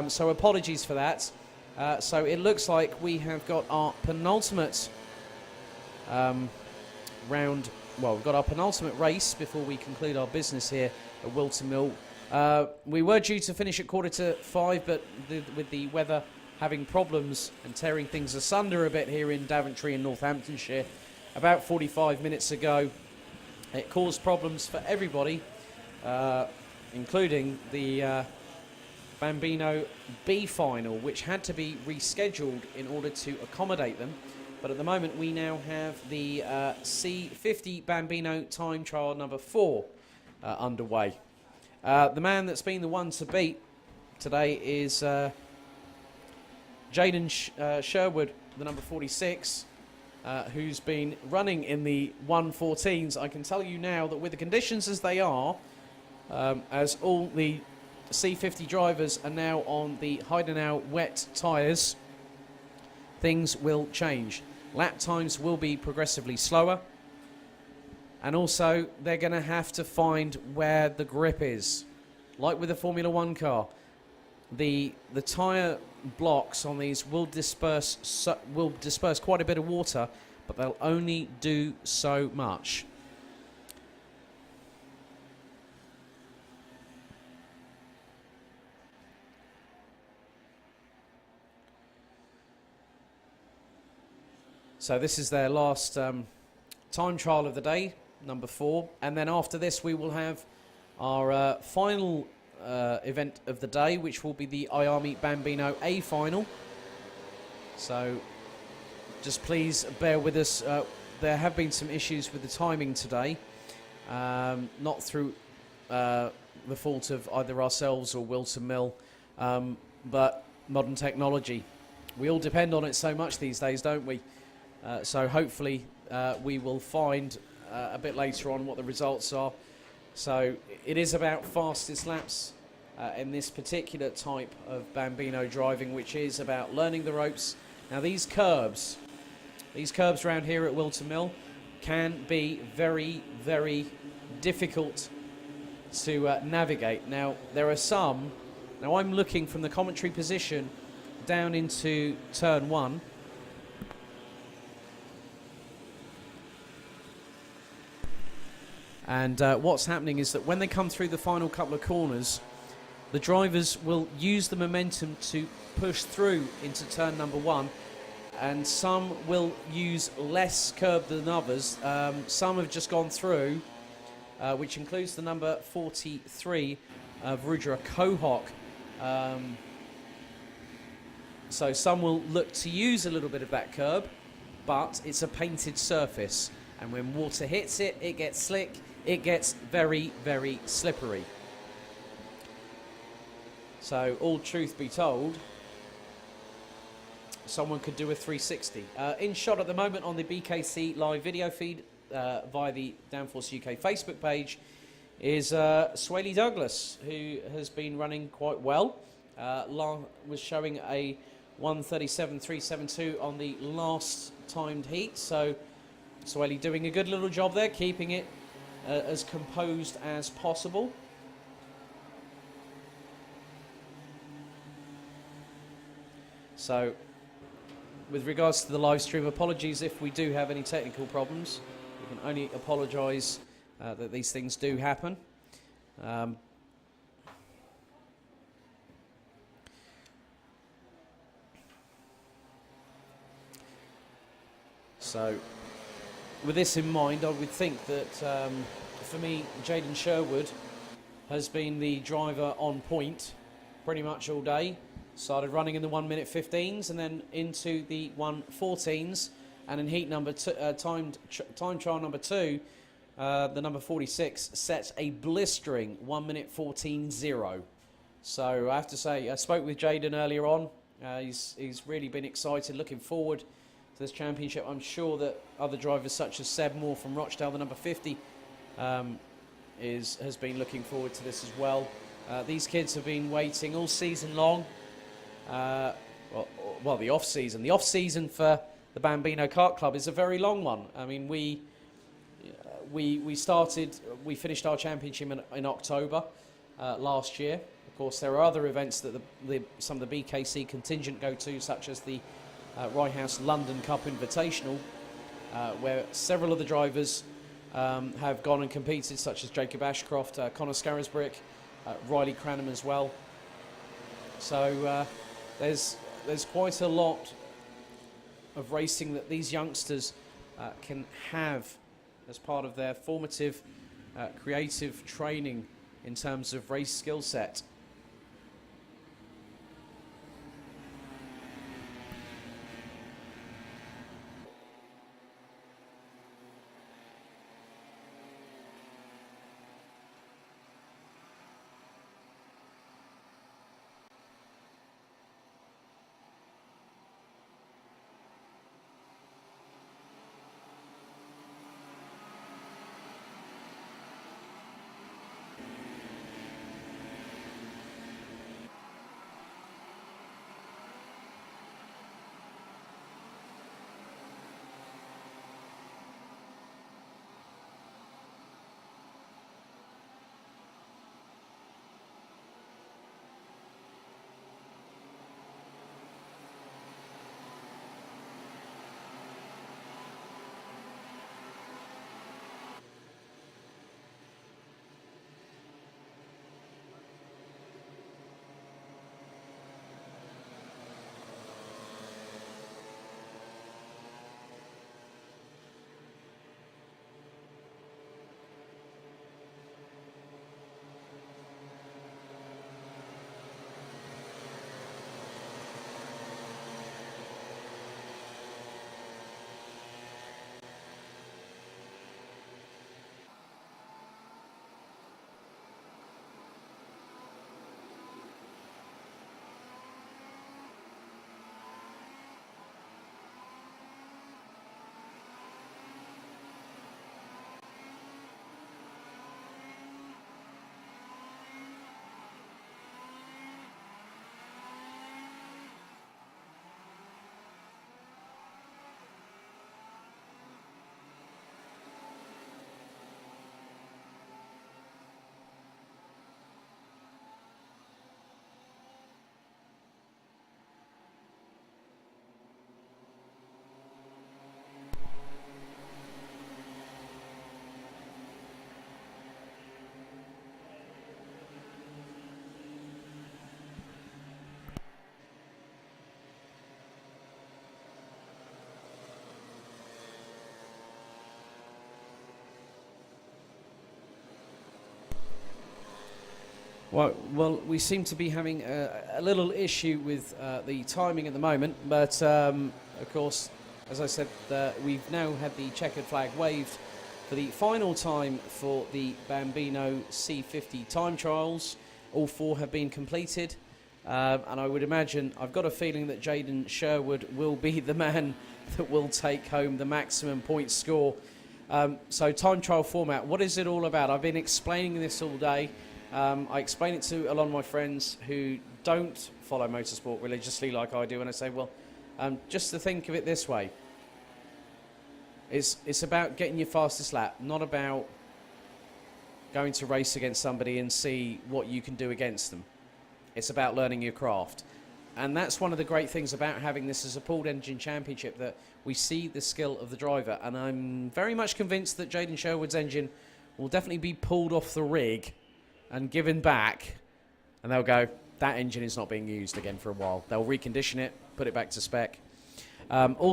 So apologies for that. So it looks like we have got our penultimate round. Well, we've got our penultimate race before we conclude our business here at Whilton Mill. We were due to finish at 4:45, but with the weather having problems and tearing things asunder a bit here in Daventry in Northamptonshire, about 45 minutes ago, it caused problems for everybody, including the Bambino B final, which had to be rescheduled in order to accommodate them. But at the moment, we now have the C50 Bambino time trial number 4 underway. The man that's been the one to beat today is Jaden Sherwood, the number 46, who's been running in the 114s. I can tell you now that with the conditions as they are, as all the C50 drivers are now on the Heidenau wet tyres, things will change. Lap times will be progressively slower, and also they're going to have to find where the grip is. Like with the Formula 1 car, the tyre blocks on these will disperse quite a bit of water, but they'll only do so much. So this is their last time trial of the day, number 4, and then after this we will have our final event of the day, which will be the IAMI Bambino A final. So just please bear with us. There have been some issues with the timing today, not through the fault of either ourselves or Whilton Mill, but modern technology. We all depend on it so much these days, don't we? So hopefully we will find a bit later on what the results are. So it is about fastest laps in this particular type of Bambino driving, which is about learning the ropes. Now these curbs around here at Whilton Mill can be very, very difficult to navigate. Now there are some. Now I'm looking from the commentary position down into turn 1. And what's happening is that when they come through the final couple of corners, the drivers will use the momentum to push through into turn number 1, and some will use less curb than others. Some have just gone through, which includes the number 43 of Rudra Kohok. So some will look to use a little bit of that curb, but it's a painted surface, and when water hits it, it gets slick. It gets very, very slippery. So, all truth be told, someone could do a 360. In shot at the moment on the BKC live video feed via the Downforce UK Facebook page is Swaley Douglas, who has been running quite well. Was showing a 1:37.372 on the last timed heat. So, Swaley doing a good little job there, keeping it as composed as possible. So, with regards to the live stream, apologies if we do have any technical problems. We can only apologise that these things do happen. So, with this in mind, I would think that, for me, Jaden Sherwood has been the driver on point pretty much all day. Started running in the 1:15s and then into the 1:14s. And in heat number two, time trial number 2, the number 46 set a blistering 1:14.0. So I have to say, I spoke with Jaden earlier on. He's really been excited, looking forward to this championship. I'm sure that other drivers such as Seb Moore from Rochdale, the number 50, has been looking forward to this as well. These kids have been waiting all season long. Well, the off season. The off season for the Bambino Kart Club is a very long one. I mean, we finished our championship in October last year. Of course, there are other events that some of the BKC contingent go to, such as the Rye House London Cup Invitational, where several of the drivers have gone and competed, such as Jacob Ashcroft, Connor Scarisbrick, Riley Cranham as well. So there's quite a lot of racing that these youngsters can have as part of their formative, creative training in terms of race skill set. Well, we seem to be having a little issue with the timing at the moment, but of course, as I said, we've now had the checkered flag waved for the final time for the Bambino C50 time trials. All 4 have been completed, and I would imagine, I've got a feeling that Jaden Sherwood will be the man that will take home the maximum point score. So time trial format, what is it all about? I've been explaining this all day. I explain it to a lot of my friends who don't follow motorsport religiously like I do, and I say, well, just to think of it this way. It's about getting your fastest lap, not about going to race against somebody and see what you can do against them. It's about learning your craft. And that's one of the great things about having this as a pooled engine championship, that we see the skill of the driver. And I'm very much convinced that Jaden Sherwood's engine will definitely be pulled off the rig and given back, and they'll go, that engine is not being used again for a while. They'll recondition it, put it back to spec. Also